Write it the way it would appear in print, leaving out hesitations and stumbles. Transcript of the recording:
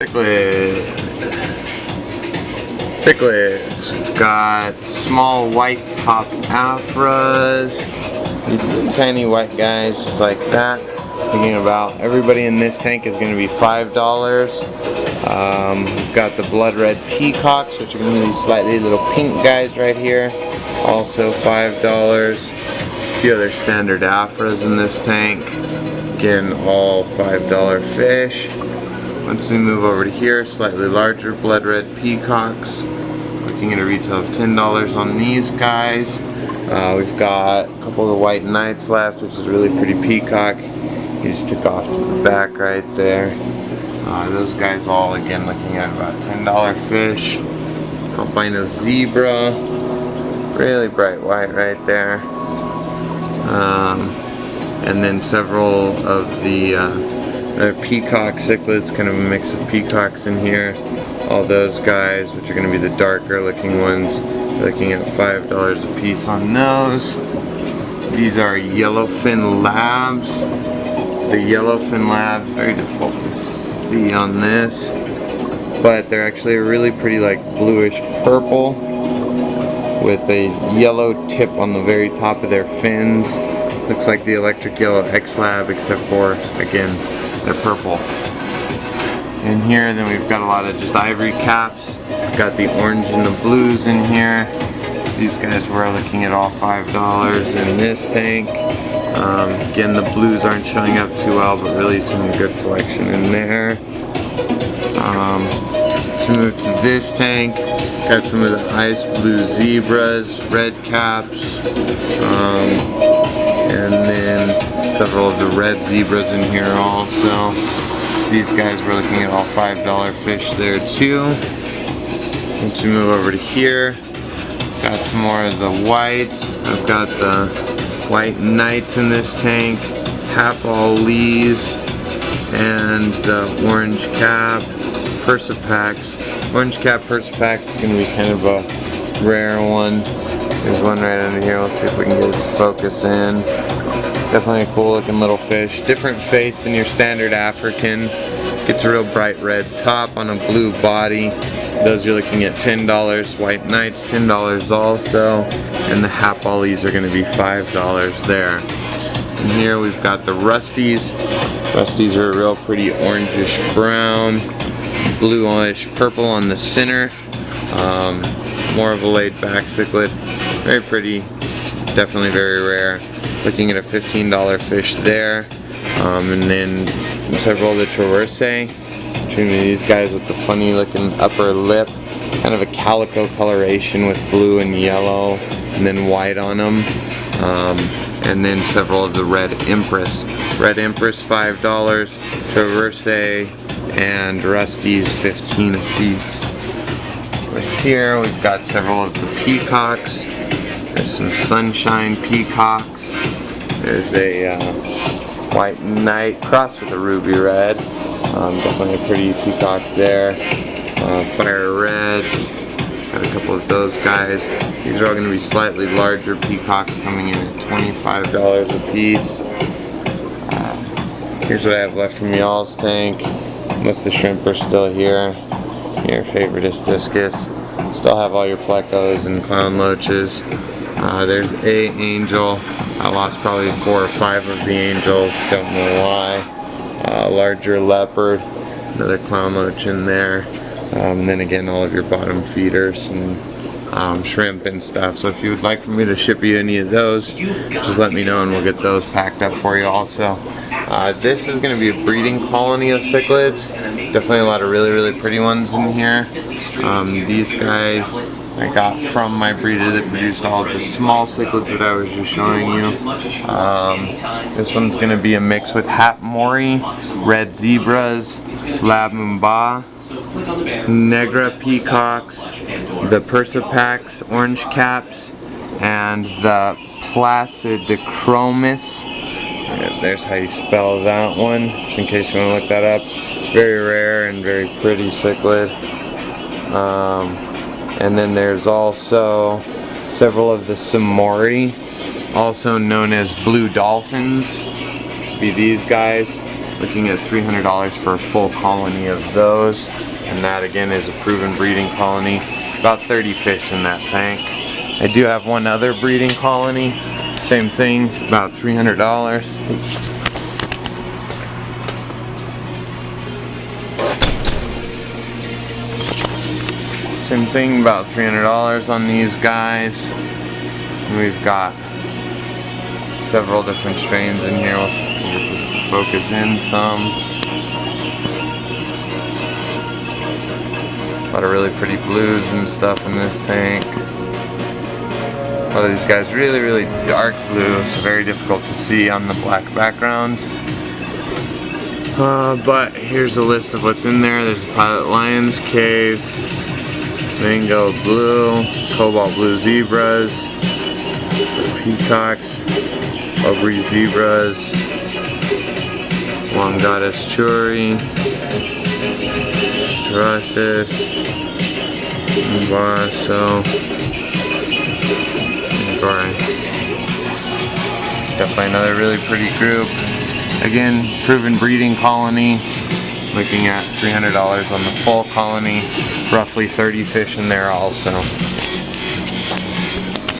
Cichlids. We've got small white top afras, tiny white guys just like that. Thinking about everybody in this tank is going to be $5. We've got the blood red peacocks, which are going to be these slightly little pink guys right here, also $5. A few other standard afras in this tank, again all $5 fish. Once we move over to here, slightly larger blood red peacocks, looking at a retail of $10 on these guys. We've got a couple of the white knights left, which is a really pretty peacock. He just took off to the back right there. Those guys all, again, looking at about $10 fish. Albino zebra, really bright white right there. And then several of the peacock cichlids, kind of a mix of peacocks in here. All those guys, which are going to be the darker looking ones, looking at $5 a piece on those. These are yellowfin labs. The yellowfin labs, very difficult to see on this, but they're actually a really pretty like bluish purple with a yellow tip on the very top of their fins. Looks like the electric yellow X-Lab, except for, again, they're purple. In here, then we've got a lot of just ivory caps. We've got the orange and the blues in here. These guys we're looking at all $5 in this tank. Again, the blues aren't showing up too well, but really some good selection in there. Let's move to this tank. Got some of the ice blue zebras, red caps, and then several of the red zebras in here also. These guys we're looking at all $5 fish there too. Once we move over to here, got some more of the whites. I've got the white knights in this tank, Hap-All-Lees, and the orange cap Persipax. Orange cap Persipax is going to be kind of a rare one. There's one right under here. Let's see if we can get it to focus in. Definitely a cool looking little fish. Different face than your standard African. Gets a real bright red top on a blue body. Those you're looking at $10. White knights $10 also. And the Hap-All-Lees are going to be $5 there. And here we've got the rusties. Rusties are a real pretty orangish brown, bluish purple on the center. More of a laid back cichlid. Very pretty, definitely very rare. Looking at a $15 fish there. And then several of the traverse. These guys with the funny looking upper lip. Kind of a calico coloration with blue and yellow and then white on them. And then several of the red empress. Red empress $5, traverse and rusties $15 a piece. Right here we've got several of the peacocks. There's some sunshine peacocks. There's a white knight crossed with a ruby red. Definitely a pretty peacock there. Fire reds. Got a couple of those guys. These are all going to be slightly larger peacocks, coming in at $25 a piece. Here's what I have left from y'all's tank. Most of the shrimp are still here. Your favoritus discus. Still have all your plecos and clown loaches. There's a angel. I lost probably 4 or 5 of the angels. Don't know why. Larger leopard. Another clown loach in there. Then again, all of your bottom feeders and shrimp and stuff. So if you would like for me to ship you any of those, just let me know and we'll get those packed up for you also. This is going to be a breeding colony of cichlids. Definitely a lot of really pretty ones in here. These guys I got from my breeder that produced all of the small cichlids that I was just showing you. This one's going to be a mix with Hap-Mori, red zebras, Lab Mumba, Negra peacocks, the Persipax orange caps, and the Placidochromis. There's how you spell that one, just in case you want to look that up. Very rare and very pretty cichlid. And then there's also several of the Samori, also known as blue dolphins. Be these guys. looking at $300 for a full colony of those, and that again is a proven breeding colony. About 30 fish in that tank. I do have one other breeding colony, same thing, about $300. Same thing, about $300 on these guys. And we've got several different strains in here. We'll get this to focus in some. A lot of really pretty blues and stuff in this tank. A lot of these guys really dark blue, so very difficult to see on the black background. But here's a list of what's in there. There's a Pilot Lion's Cave, Mango Blue, Cobalt Blue Zebras, Peacocks, Aubrey Zebras, Long Goddess Churi, Terraces, Basso, definitely another really pretty group. Again, proven breeding colony, looking at $300 on the full colony, roughly 30 fish in there also.